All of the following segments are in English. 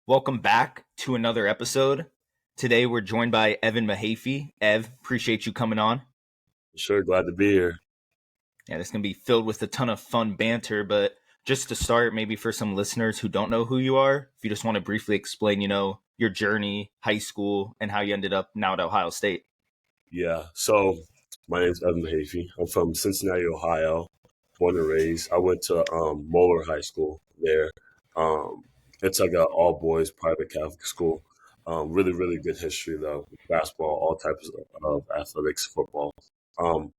Welcome back to another episode. Today we're joined by Evan Mahaffey. Ev, appreciate you coming on. Sure, glad to be here. Yeah, this is going to be filled with a ton of fun banter, but just to start, maybe for some listeners who don't know who you are, if you just want to briefly explain, your journey, high school, and how you ended up now at Ohio State. Yeah, so my name's Evan Mahaffey. I'm from Cincinnati, Ohio, born and raised. I went to Moeller High School there. Um, it's like an all-boys private Catholic school. Really, really good history, though. Basketball, all types of athletics, football. Um,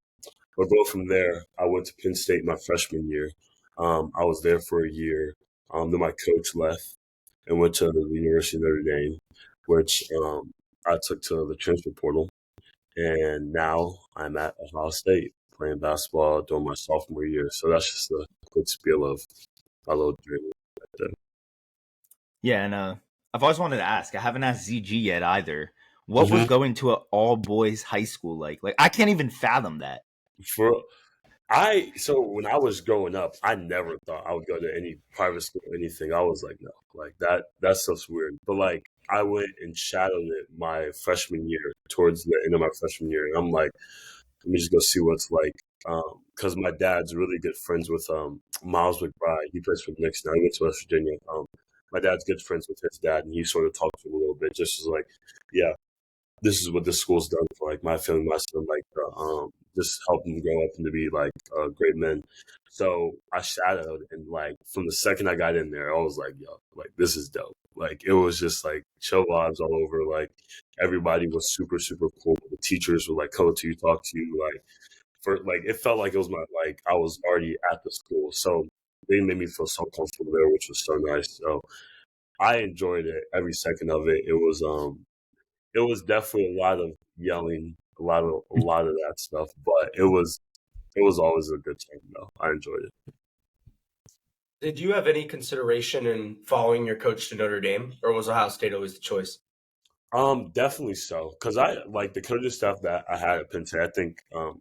but go from there, I went to Penn State my freshman year. I was there for a year. Then my coach left and went to the University of Notre Dame, which I took to the transfer portal. And now I'm at Ohio State playing basketball during my sophomore year. So that's just a quick spiel of my little journey right there. Yeah, and I've always wanted to ask. I haven't asked ZG yet either. What was going to an all-boys high school like? Like, I can't even fathom that. So when I was growing up, I never thought I would go to any private school or anything. I was like, no, like that stuff's weird. But like I went and shadowed it my freshman year, towards the end of my freshman year, and I'm like, let me just go see what it's like. Because my dad's really good friends with Miles McBride. He plays for the Knicks now. He went to West Virginia. My dad's good friends with his dad, and he sort of talked to him a little bit, just as like, yeah, this is what this school's done for like my family, my son, like just help them grow up and to be like great men. So I shadowed, and like from the second I got in there, I was like, yo, like this is dope. Like it was just like chill vibes all over. Like everybody was super, super cool. The teachers would like come to you, talk to you, like for like it felt like it was my like I was already at the school. So they made me feel so comfortable there, which was so nice. So I enjoyed it every second of it. It was definitely a lot of yelling, a lot of that stuff, but it was always a good time though. I enjoyed it. Did you have any consideration in following your coach to Notre Dame, or was Ohio State always the choice? Definitely so, because I like the coaching staff that I had at Penn State. I think other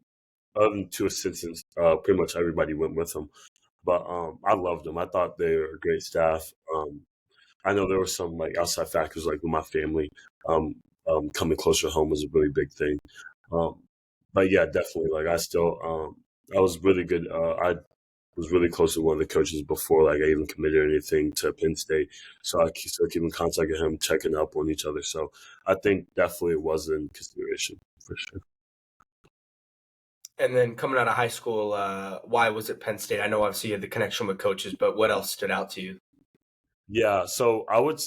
than two assistants, pretty much everybody went with them. But I loved them. I thought they were a great staff. I know there were some like outside factors, like with my family. Um, Coming closer to home was a really big thing. Um, but yeah, definitely. Like I was really good. I was really close to one of the coaches before, like I even committed or anything to Penn State. So I still keep in contact with him, checking up on each other. So I think definitely it was in consideration for sure. And then coming out of high school, why was it Penn State? I know obviously you had the connection with coaches, but what else stood out to you? Yeah, so I would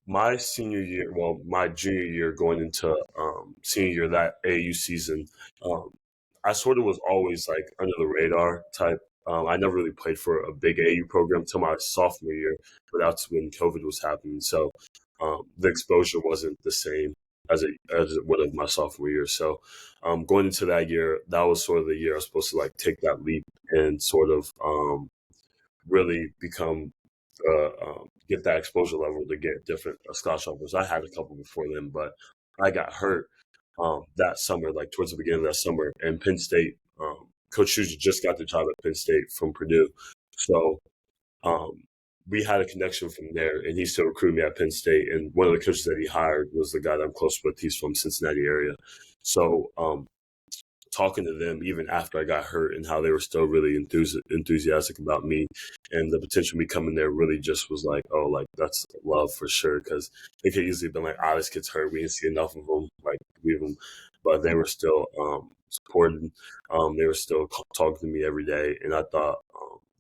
my senior year, well, my junior year going into senior year that AAU season, um, I sort of was always like under the radar type. I never really played for a big AAU program until my sophomore year, but that's when COVID was happening. So the exposure wasn't the same as it would have my sophomore year. So going into that year, that was sort of the year I was supposed to like take that leap and sort of really become get that exposure level to get different scholarship offers. I had a couple before then, but I got hurt that summer, like towards the beginning of that summer. And Penn State, Coach Schuster just got the job at Penn State from Purdue. So um, we had a connection from there, and he still recruited me at Penn State. And one of the coaches that he hired was the guy that I'm close with. He's from Cincinnati area. So talking to them even after I got hurt and how they were still really enthusiastic about me and the potential of me coming there really just was like, oh, like that's love for sure. Because it could easily have been like, this kid's hurt. We didn't see enough of them, like leave them. But they were still supporting. They were still talking to me every day. And I thought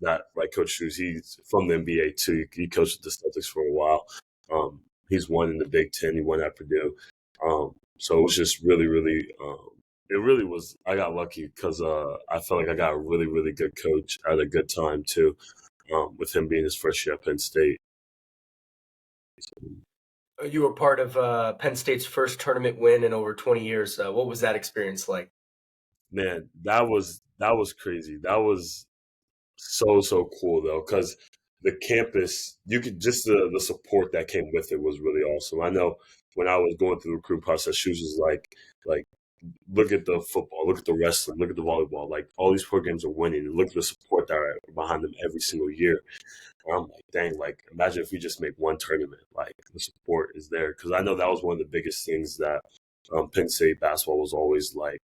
that, like Coach Shoes, he's from the NBA too. He coached the Celtics for a while. He's won in the Big Ten. He won at Purdue. So it was just really, really it really was. I got lucky because I felt like I got a really, really good coach at a good time too, with him being his first year at Penn State. You were part of Penn State's first tournament win in over 20 years. What was that experience like? Man, that was crazy. That was so cool though, because the campus, you could just the support that came with it was really awesome. I know when I was going through the recruit process, she was just like look at the football, look at the wrestling, look at the volleyball. Like, all these programs are winning, and look at the support that are behind them every single year. And I'm like, dang, like, imagine if we just make one tournament, like, the support is there. Because I know that was one of the biggest things that Penn State basketball was always like,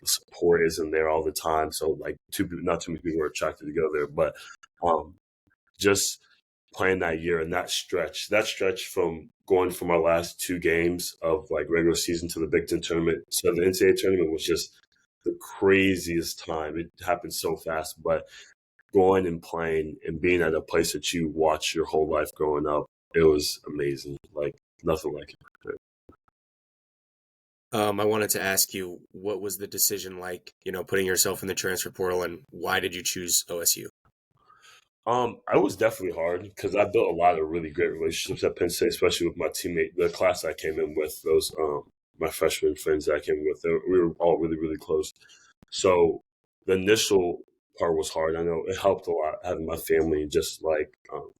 the support isn't there all the time. So, like, not too many people are attracted to go there. But just playing that year and that stretch from going from our last two games of like regular season to the Big Ten tournament to the NCAA tournament was just the craziest time. It happened so fast, but going and playing and being at a place that you watch your whole life growing up, it was amazing. Like, nothing like it. I wanted to ask you, what was the decision like, putting yourself in the transfer portal, and why did you choose OSU? It was definitely hard because I built a lot of really great relationships at Penn State, especially with my teammate, the class I came in with, those my freshman friends that I came in with. We were all really, really close. So the initial part was hard. I know it helped a lot having my family and just like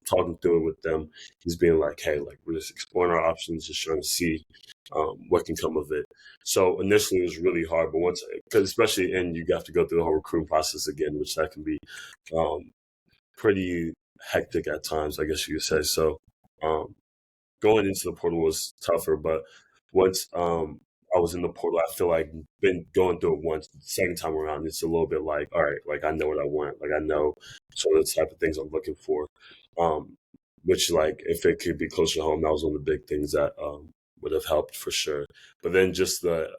talking through it with them. Just being like, hey, like, we're just exploring our options, just trying to see what can come of it. So initially it was really hard, but because especially you have to go through the whole recruiting process again, which that can be pretty hectic at times, I guess you could say. So going into the portal was tougher, but once I was in the portal, I feel like been going through it once. The second time around, it's a little bit like, all right, like, I know what I want. Like, I know sort of the type of things I'm looking for, which, like, if it could be closer to home, that was one of the big things that would have helped for sure. But then just the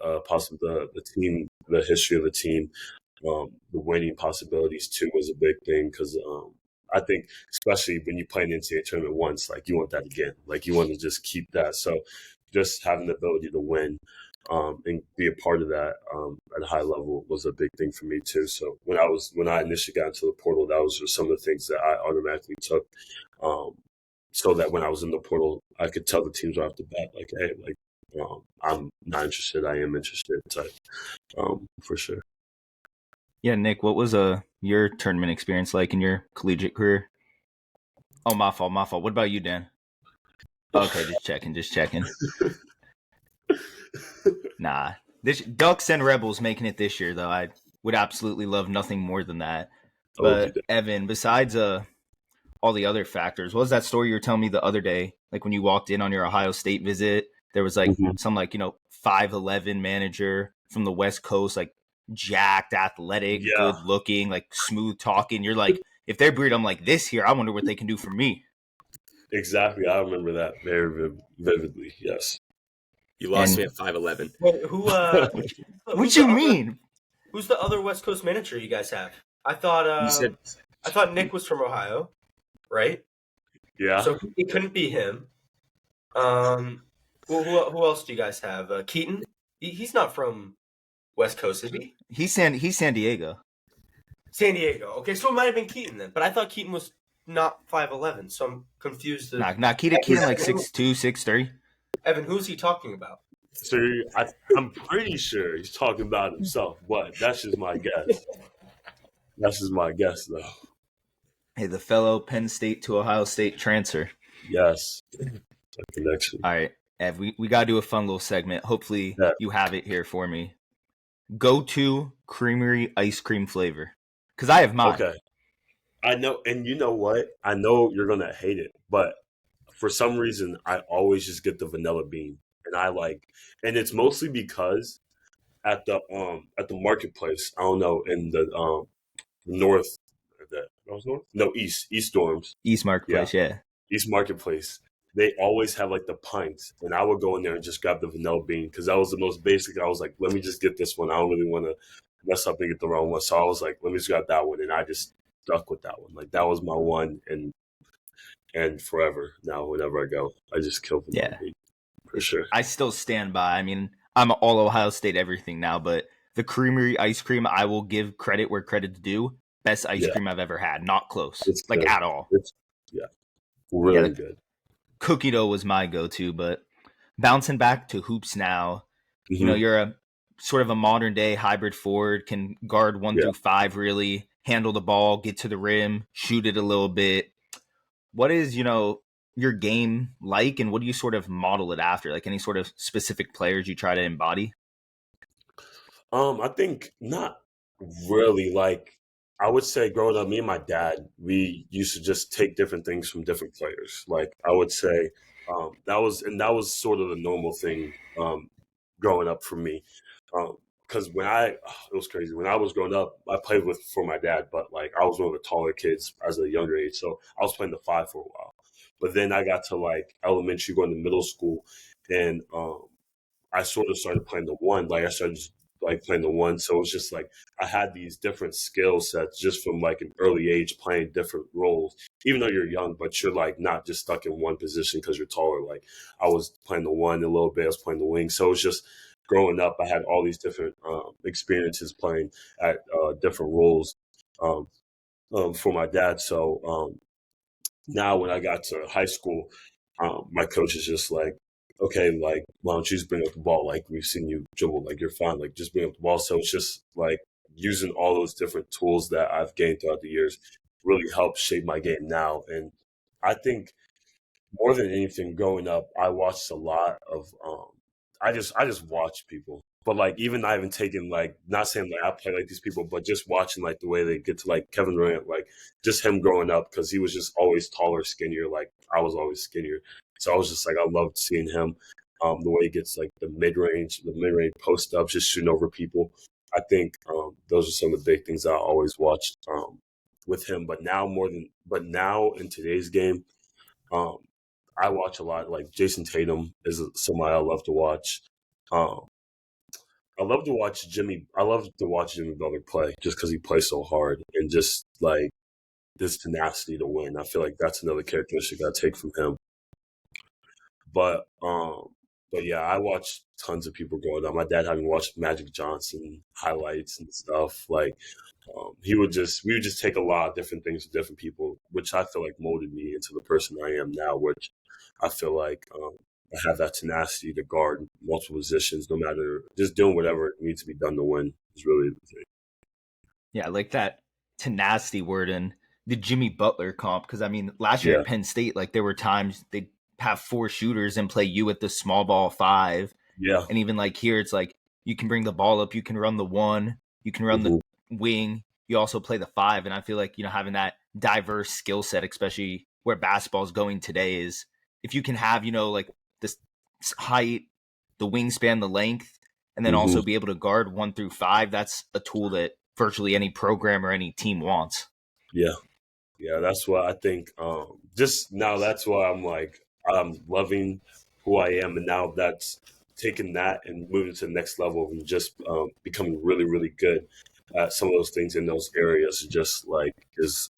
team, the history of the team, the winning possibilities too was a big thing because I think especially when you play an NCAA tournament once, like, you want that again. Like, you want to just keep that. So just having the ability to win and be a part of that at a high level was a big thing for me too. So when I initially got into the portal, that was just some of the things that I automatically took, so that when I was in the portal, I could tell the teams right off the bat, like, hey, like, I'm not interested, I am interested, type, for sure. Yeah, Nick, what was your tournament experience like in your collegiate career? Oh, my fault. What about you, Dan? Okay, just checking. Nah, this Ducks and Rebels making it this year, though. I would absolutely love nothing more than that. But Evan, besides all the other factors, what was that story you were telling me the other day? Like, when you walked in on your Ohio State visit, there was like some 5'11" manager from the West Coast, like jacked, athletic, good looking, like smooth talking. You're like, if they breed them like this here, I wonder what they can do for me. Exactly. I remember that very vividly. Yes. You lost me at 5'11". What you mean? Who's the other West Coast manager you guys have? I thought Nick was from Ohio, right? Yeah. So it couldn't be him. Who else do you guys have? Keaton? He's not from West Coast, is he? He's San Diego. San Diego. Okay, so it might have been Keaton then. But I thought Keaton was not 5'11", so I'm confused. Nah, Keaton like 6'2", 6'3". Evan, who's he talking about? So I'm pretty sure he's talking about himself, but that's just my guess. That's just my guess, though. Hey, the fellow Penn State to Ohio State transfer. Yes. A connection. All right, Ev, we got to do a fun little segment. Hopefully you have it here for me. Go-to Creamery ice cream flavor. Because I have mine. Okay. I know, and you know what? I know you're going to hate it, but for some reason, I always just get the vanilla bean. And it's mostly because at the marketplace, I don't know, in the north, east dorms. East Marketplace, yeah. East Marketplace. They always have like the pints, and I would go in there and just grab the vanilla bean because that was the most basic. I was like, let me just get this one. I don't really want to mess up and get the wrong one. So I was like, let me just grab that one, and I just stuck with that one. Like, that was my one, and forever now, whenever I go, I just kill vanilla bean. For sure. I still stand by. I mean, I'm all Ohio State everything now, but the Creamery ice cream, I will give credit where credit's due. Best ice cream I've ever had. Not close. It's like good. At all. It's really good. Cookie dough was my go-to, but bouncing back to hoops now, you're a sort of a modern day hybrid forward, can guard 1 through 5 really, handle the ball, get to the rim, shoot it a little bit. What is, your game like, and what do you sort of model it after? Like, any sort of specific players you try to embody? I think not really. Like I would say, growing up, me and my dad, we used to just take different things from different players. Like I would say, that was sort of the normal thing growing up for me. Because it was crazy. When I was growing up, I played with for my dad, but like I was one of the taller kids as a younger age, so I was playing the five for a while. But then I got to like elementary, going to middle school, and I sort of started playing the one. Like I started just, like playing the one. So it's just like I had these different skill sets just from like an early age playing different roles. Even though you're young, but you're like not just stuck in one position because you're taller. Like I was playing the one a little bit, I was playing the wing. So it's just growing up, I had all these different experiences playing at different roles um, for my dad. So now when I got to high school, my coach is just like, okay, like, why don't you just bring up the ball? Like, we've seen you dribble, like, you're fine. Like, just bring up the ball. So it's just like using all those different tools that I've gained throughout the years really helps shape my game now. And I think more than anything, growing up, I watched a lot of I just watched people. But like even not even taking like not saying like I play like these people, but just watching like the way they get to like Kevin Durant, like just him growing up because he was just always taller, skinnier. Like I was always skinnier, so I was just like I loved seeing him. The way he gets like the mid range post ups, just shooting over people. I think those are some of the big things I always watched with him. But now in today's game, um, I watch a lot. Like Jason Tatum is somebody I love to watch. Um, I love to watch Jimmy. I love to watch Jimmy Butler play just because he plays so hard and just like this tenacity to win. I feel like that's another characteristic I take from him. But yeah, I watched tons of people growing up. My dad having watched Magic Johnson highlights and stuff. Like we would just take a lot of different things to different people, which I feel like molded me into the person I am now. Which I feel like I have that tenacity to guard multiple positions, no matter just doing whatever needs to be done to win is really the thing. Yeah, I like that tenacity word and the Jimmy Butler comp. Because I mean, last year Yeah, at Penn State, like there were times they'd have four shooters and play you at the small ball five. yeah, And even like here, it's like you can bring the ball up, you can run the one, you can run the hmm wing, you also play the five. And I feel like, having that diverse skill set, especially where basketball is going today, is if you can have, like this height, the wingspan, the length, and then hmm also be able to guard 1 through 5, that's a tool that virtually any program or any team wants. yeah, yeah. That's what I think. Just now, that's why I'm like I'm loving who I am, and now that's taking that and moving to the next level and just becoming really, really good at some of those things in those areas. Just like is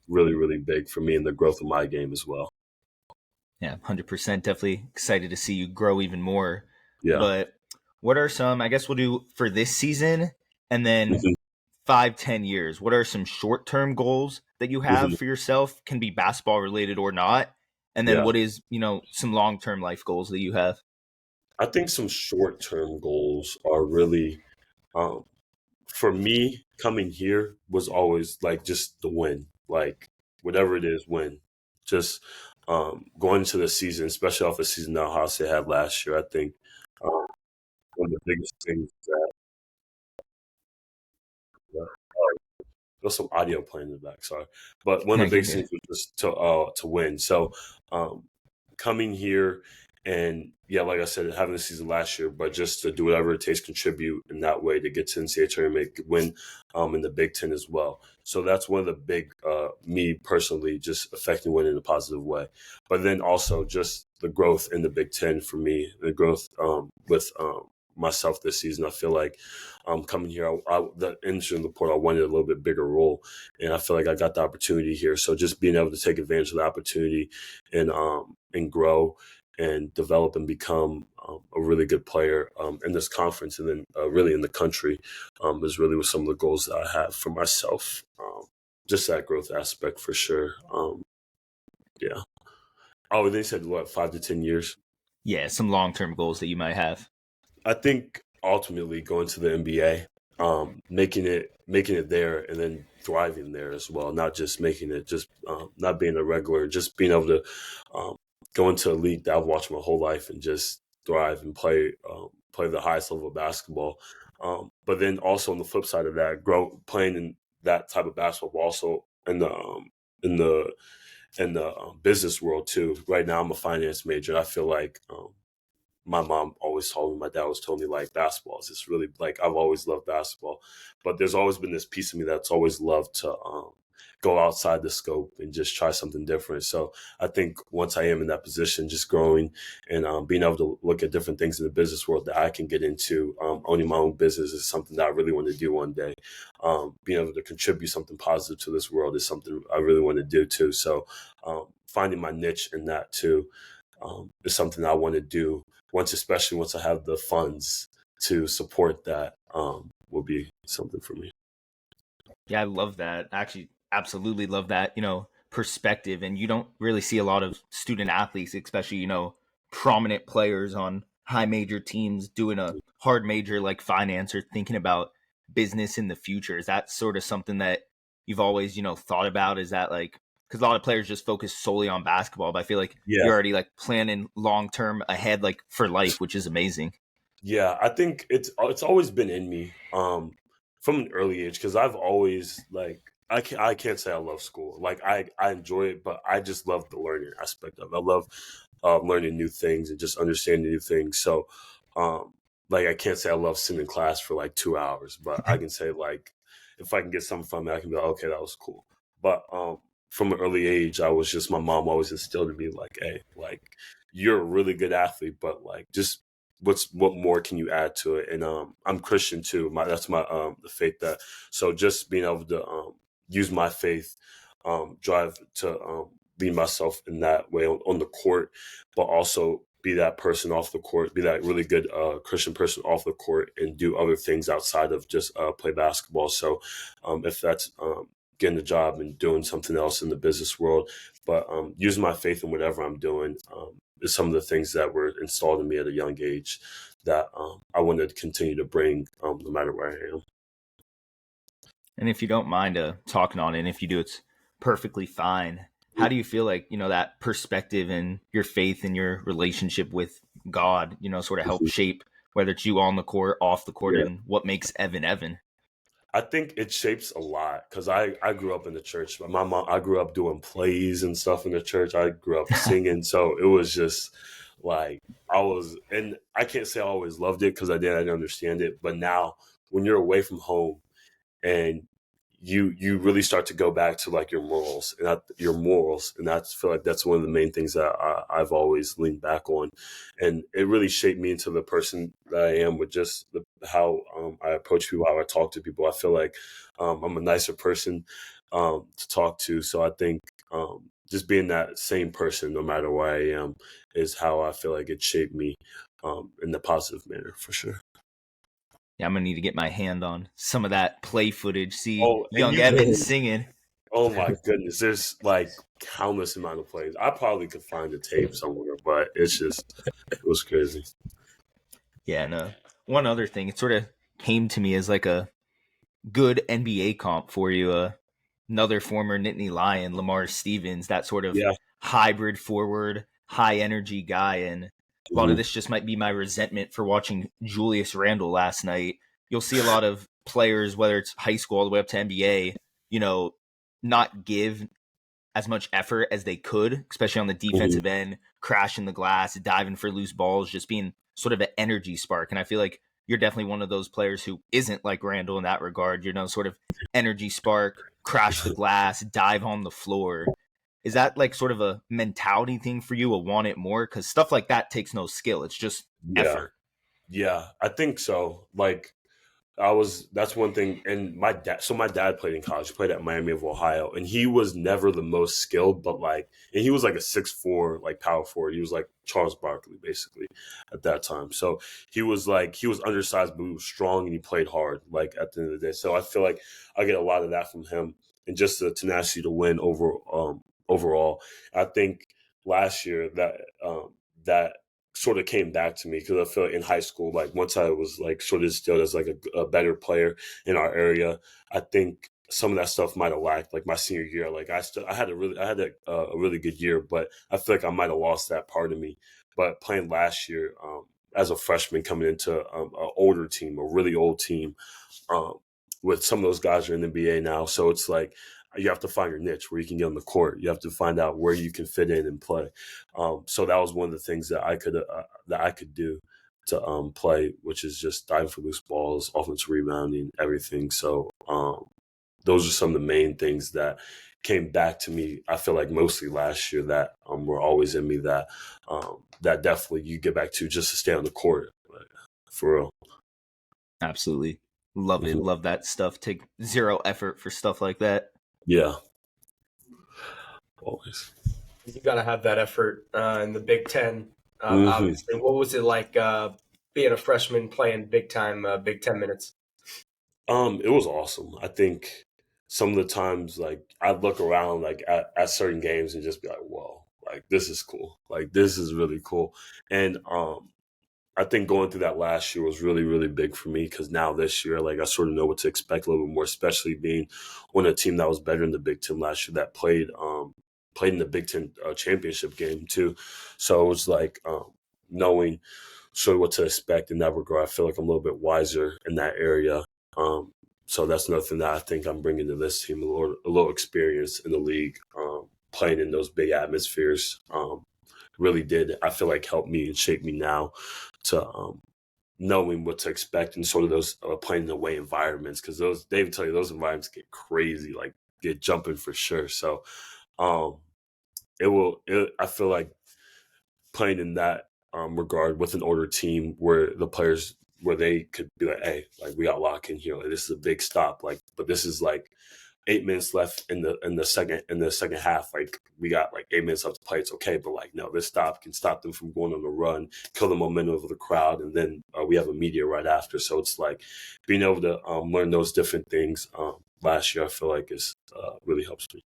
really, really big for me in the growth of my game as well. Yeah, 100%. Definitely excited to see you grow even more. Yeah. But what are some, I guess we'll do for this season and then hmm 5, 10 years. What are some short term goals that you have hmm for yourself? Can be basketball related or not. And then Yeah. what is, some long term life goals that you have? I think some short term goals are really, um, for me, coming here was always like just the win, like whatever it is, win. Just going into the season, especially off the season that Ohio State had last year, I think one of the biggest things that there's some audio playing in the back, sorry, but one of the You're biggest good. things was just to win. So um, coming here and yeah, like I said, having the season last year, but just to do whatever it takes, contribute in that way to get to NCAA tournament, win in the Big Ten as well. So that's one of the big, me personally, just affecting winning in a positive way. But then also just the growth in the Big Ten for me, the growth with myself this season. I feel like coming here, the entry in the portal, I wanted a little bit bigger role, and I feel like I got the opportunity here. So just being able to take advantage of the opportunity and grow and develop and become a really good player in this conference and then really in the country is really what some of the goals that I have for myself. Just that growth aspect for sure. Yeah. Oh, they said what, 5 to 10 years? Yeah, some long term goals that you might have. I think ultimately going to the NBA, making it there, and then thriving there as well. Not just making it, just not being a regular, just being able to um, go into a league that I've watched my whole life and just thrive and play play the highest level of basketball. But then also on the flip side of that, playing in that type of basketball, but also in the business world too. Right now, I'm a finance major. I feel like my mom always told me, my dad was telling me, like, basketball is just really, like, I've always loved basketball, but there's always been this piece of me that's always loved to go outside the scope and just try something different. So I think once I am in that position, just growing and being able to look at different things in the business world that I can get into, owning my own business is something that I really want to do one day. Being able to contribute something positive to this world is something I really want to do too. So finding my niche in that too is something I want to do especially once I have the funds to support that, will be something for me. Yeah, I love that. Actually, absolutely love that, perspective. And you don't really see a lot of student athletes, especially, prominent players on high major teams doing a hard major like finance or thinking about business in the future. Is that sort of something that you've always, thought about? Is that like, because a lot of players just focus solely on basketball, but I feel like you're already like planning long term ahead, like for life, which is amazing. Yeah, I think it's always been in me from an early age, because I've always, like, I can't say I love school. Like, I enjoy it, but I just love the learning aspect of it. I love learning new things and just understanding new things. So like, I can't say I love sitting in class for like 2 hours, but I can say, like, if I can get something from it, I can be like, okay, that was cool. But from an early age, my mom always instilled in me, like, hey, like, you're a really good athlete, but like, just what more can you add to it? And I'm Christian too. That's my the faith that, so just being able to use my faith, drive to be myself in that way on the court, but also be that person off the court, be that really good Christian person off the court, and do other things outside of just play basketball. So if that's getting a job and doing something else in the business world, but using my faith in whatever I'm doing is some of the things that were installed in me at a young age that I want to continue to bring no matter where I am. And if you don't mind talking on it, and if you do, it's perfectly fine. How do you feel like, that perspective and your faith and your relationship with God, sort of help shape whether it's you on the court, off the court, and what makes Evan Evan? I think it shapes a lot, because I grew up in the church. My mom, I grew up doing plays and stuff in the church. I grew up singing. So it was just like, and I can't say I always loved it, because I didn't understand it. But now when you're away from home and you really start to go back to like your morals, and I feel like that's one of the main things that I've always leaned back on, and it really shaped me into the person that I am, with just how I approach people, how I talk to people. I feel like I'm a nicer person to talk to, so I think just being that same person no matter where I am is how I feel like it shaped me in a positive manner, for sure. Yeah, I'm gonna need to get my hand on some of that play footage. See young you Evan singing. Oh my goodness, there's like countless amount of plays. I probably could find the tape somewhere, but it was crazy. Yeah, and one other thing, it sort of came to me as like a good NBA comp for you. Another former Nittany Lion, Lamar Stevens, that sort of hybrid forward, high energy guy. And a lot of this just might be my resentment for watching Julius Randle last night. You'll see a lot of players, whether it's high school all the way up to NBA, not give as much effort as they could, especially on the defensive end, crashing the glass, diving for loose balls, just being sort of an energy spark. And I feel like you're definitely one of those players who isn't like Randall in that regard, sort of energy spark, crash the glass, dive on the floor. Is that like sort of a mentality thing for you, a want it more? Because stuff like that takes no skill. It's just effort. Yeah, I think so. Like, that's one thing. And my dad played in college. He played at Miami of Ohio, and he was never the most skilled, but and he was like a 6'4", like power forward. He was like Charles Barkley basically at that time. So he was undersized, but he was strong, and he played hard, like, at the end of the day. So I feel like I get a lot of that from him, and just the tenacity to win overall. I think last year that sort of came back to me, because I feel like in high school, like, once I was like sort of instilled as like a better player in our area, I think some of that stuff might have lacked. Like my senior year, like I had a really good year, but I feel like I might have lost that part of me. But playing last year, as a freshman coming into an older team, a really old team, with some of those guys are in the NBA now. So it's like you have to find your niche where you can get on the court. You have to find out where you can fit in and play. So that was one of the things that I could do to play, which is just diving for loose balls, offensive rebounding, everything. So those are some of the main things that came back to me. I feel like mostly last year that were always in me that that definitely you get back to just to stay on the court, like, for real. Absolutely. Love it. Mhm. Love that stuff. Take zero effort for stuff like that. Yeah, always. You got to have that effort in the Big Ten. Mhm. Obviously, what was it like being a freshman playing big time Big Ten minutes? It was awesome. I think some of the times, like, I'd look around, like, at certain games and just be like, whoa, like, this is cool. Like, this is really cool. And I think going through that last year was really, really big for me because now this year, like, I sort of know what to expect a little bit more, especially being on a team that was better in the Big Ten last year that played in the Big Ten championship game too. So it was like knowing sort of what to expect in that regard. I feel like I'm a little bit wiser in that area. So that's another thing that I think I'm bringing to this team, a little experience in the league, playing in those big atmospheres. Really did, I feel like, help me and shape me now to knowing what to expect and sort of those playing in away environments, because those, they would tell you, those environments get crazy, like get jumping for sure. So I feel like playing in that regard with an older team where the players, where they could be like, hey, like, we got lock in here, like, this is a big stop, like, but this is like 8 minutes left in the second half. Like, we got like 8 minutes left to play. It's okay, but like, no, this stop can stop them from going on the run, kill the momentum of the crowd, and then we have a media right after. So it's like being able to learn those different things last year, I feel like is really helps me.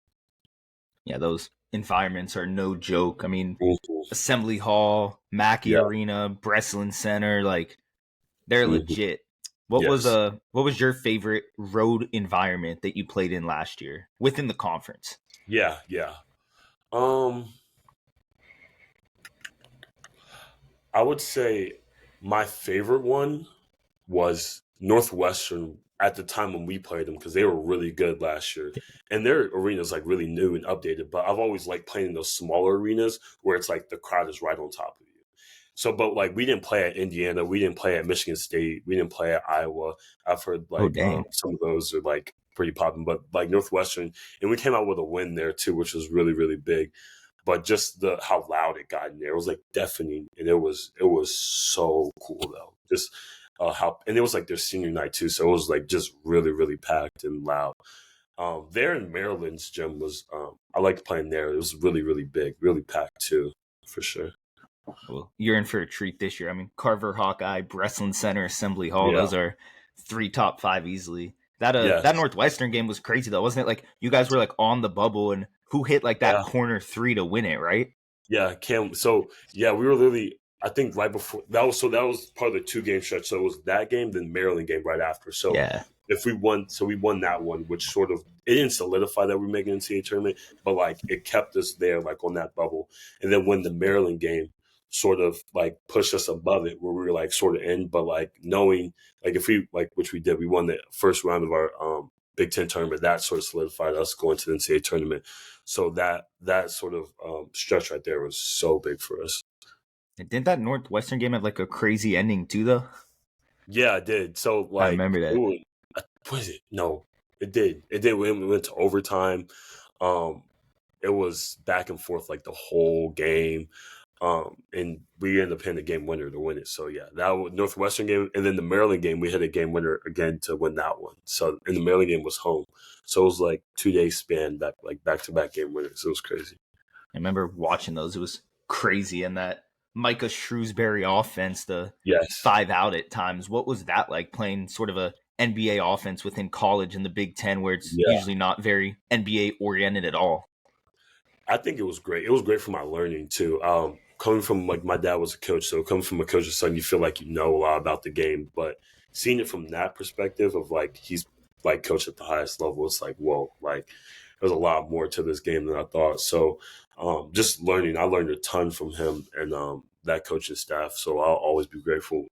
Yeah, those environments are no joke. I mean, Mhm. Assembly Hall, Mackey Yeah. Arena, Breslin Center, like, they're Mhm. legit. What Yes. was your favorite road environment that you played in last year within the conference? Yeah. I would say my favorite one was Northwestern at the time when we played them, because they were really good last year. And their arena is like really new and updated, but I've always liked playing in those smaller arenas where it's like the crowd is right on top of you. So, but like, we didn't play at Indiana, we didn't play at Michigan State, we didn't play at Iowa. I've heard Oh, like dang. some of those are like pretty popping, but like Northwestern, and we came out with a win there too, which was really, really big. But just how loud it got in there, it was like deafening, and it was so cool though. Just how, and it was like their senior night too, so it was like just really, really packed and loud. There in Maryland's gym was I liked playing there. It was really, really big, really packed too, for sure. Well, you're in for a treat this year. I mean, Carver Hawkeye, Breslin Center, Assembly Hall, Yeah. those are 3 top 5 easily. That Yes. that Northwestern game was crazy though, wasn't it? Like, you guys were like on the bubble, and who hit like that Yeah. corner 3 to win it, right? Yeah, Cam. So yeah, we were literally, I think right before that was part of the 2-game stretch. So it was that game, then Maryland game right after. So Yeah. if we won that one, which sort of, it didn't solidify that we're making an NCAA tournament, but like it kept us there, like on that bubble. And then when the Maryland game sort of like pushed us above it, where we were like sort of in, but like knowing, like, if we, like, which we did, we won the first round of our Big Ten tournament, that sort of solidified us going to the NCAA tournament. So that sort of stretch right there was so big for us. And didn't that Northwestern game have like a crazy ending too though? Yeah, it did. So like, I remember that. What is it? No, it did. It did. We went to overtime. It was back and forth like the whole game. And we ended up hitting the game winner to win it. So yeah, that was Northwestern game, and then the Maryland game, we hit a game winner again to win that one. So, and the Maryland game was home, so it was like 2 days span back to back game winners. It was crazy. I remember watching those. It was crazy. And that Micah Shrewsberry offense, the Yes. 5 out at times. What was that like, playing sort of a NBA offense within college in the Big Ten, where it's usually not very NBA oriented at all? I think it was great. It was great for my learning too. Coming from, like, my dad was a coach, so coming from a coach's son, you feel like you know a lot about the game. But seeing it from that perspective of like, he's like coach at the highest level, it's like, whoa, like there's a lot more to this game than I thought. So just learning, I learned a ton from him, and that coaching staff. So I'll always be grateful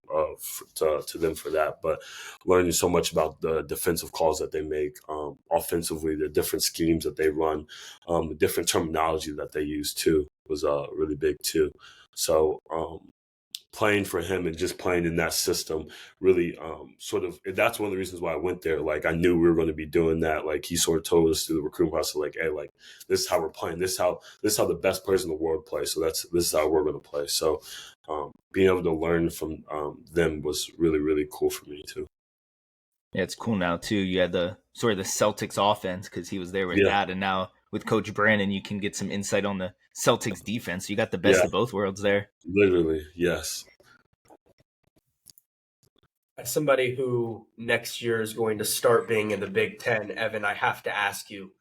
to them for that. But learning so much about the defensive calls that they make, offensively, the different schemes that they run, the different terminology that they use too was really big too. So playing for him and just playing in that system really that's one of the reasons why I went there. Like, I knew we were going to be doing that. Like, he sort of told us through the recruiting process, like, hey, like, this is how we're playing. This is how the best players in the world play. So this is how we're going to play. So being able to learn from them was really, really cool for me too. Yeah, it's cool now too. You had the sort of the Celtics offense because he was there with that, and now with Coach Brandon, you can get some insight on the Celtics defense. You got the best of both worlds there. Literally, yes. As somebody who next year is going to start being in the Big Ten, Evan, I have to ask you,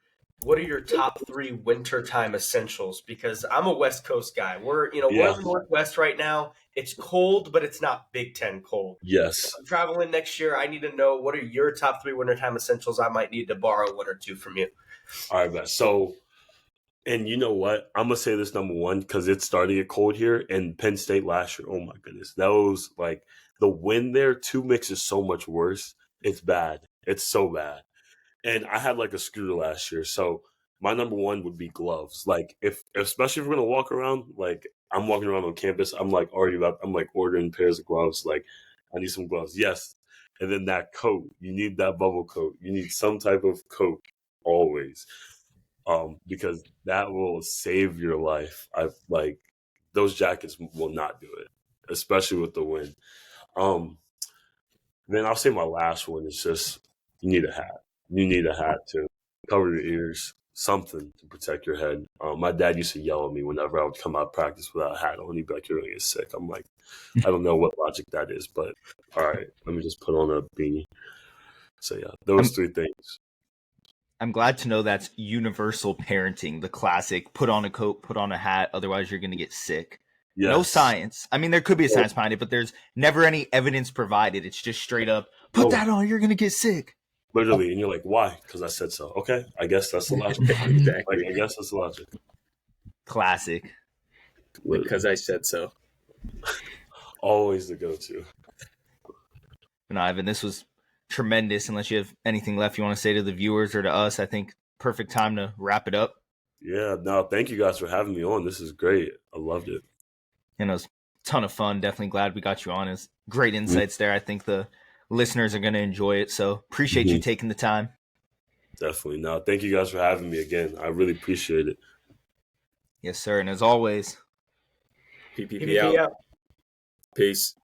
what are your top 3 wintertime essentials? Because I'm a West Coast guy. We're in the Northwest right now. It's cold, but it's not Big Ten cold. Yes. If I'm traveling next year, I need to know, what are your top 3 wintertime essentials? I might need to borrow 1 or 2 from you. All right, man. So, and you know what? I'm going to say this number one because it's starting to get cold here. And Penn State last year, oh my goodness. That was like, the wind there too makes it so much worse. It's bad. It's so bad. And I had like a scooter last year. So my number one would be gloves. Like, especially if we're going to walk around, like, I'm walking around on campus, I'm like ordering pairs of gloves. Like, I need some gloves. Yes. And then that coat, you need that bubble coat. You need some type of coat always. Because that will save your life. Those jackets will not do it, especially with the wind. Then I'll say my last one is just, you need a hat. You need a hat to cover your ears, something to protect your head. My dad used to yell at me whenever I would come out of practice without a hat on. He'd be like, you're going to get sick. I'm like, I don't know what logic that is, but all right, let me just put on a beanie. So yeah, those 3 things. I'm glad to know that's universal parenting, the classic, put on a coat, put on a hat, otherwise you're going to get sick. Yes. No science. I mean, there could be a science behind it, but there's never any evidence provided. It's just straight up, put that on, you're going to get sick. Literally, and you're like, why? Because I said so. Okay, I guess that's the logic. Exactly. I guess that's the logic. Classic. Because I said so. Always the go-to. No, Ivan, this was tremendous. Unless you have anything left you want to say to the viewers or to us, I think perfect time to wrap it up. Yeah, no, thank you guys for having me on. This is great. I loved it. And it was a ton of fun. Definitely glad we got you on. It's great insights there. I think the listeners are going to enjoy it. So appreciate you taking the time. Definitely. No, thank you guys for having me again. I really appreciate it. Yes, sir. And as always, PPP out. Peace.